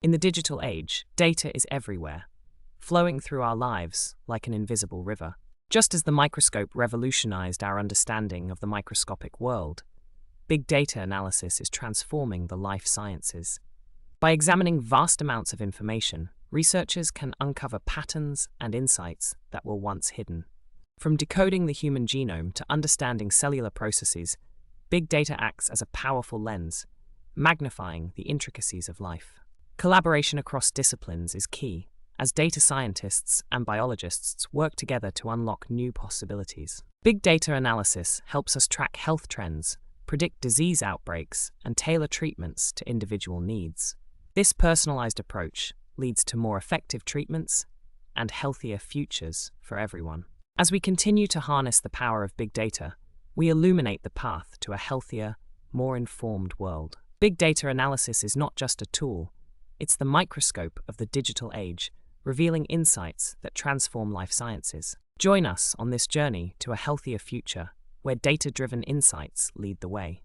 In the digital age, data is everywhere, flowing through our lives like an invisible river. Just as the microscope revolutionized our understanding of the microscopic world, big data analysis is transforming the life sciences. By examining vast amounts of information, researchers can uncover patterns and insights that were once hidden. From decoding the human genome to understanding cellular processes, big data acts as a powerful lens, magnifying the intricacies of life. Collaboration across disciplines is key, as data scientists and biologists work together to unlock new possibilities. Big data analysis helps us track health trends, predict disease outbreaks, and tailor treatments to individual needs. This personalized approach leads to more effective treatments and healthier futures for everyone. As we continue to harness the power of big data, we illuminate the path to a healthier, more informed world. Big data analysis is not just a tool, it's the microscope of the digital age, revealing insights that transform life sciences. Join us on this journey to a healthier future, where data-driven insights lead the way.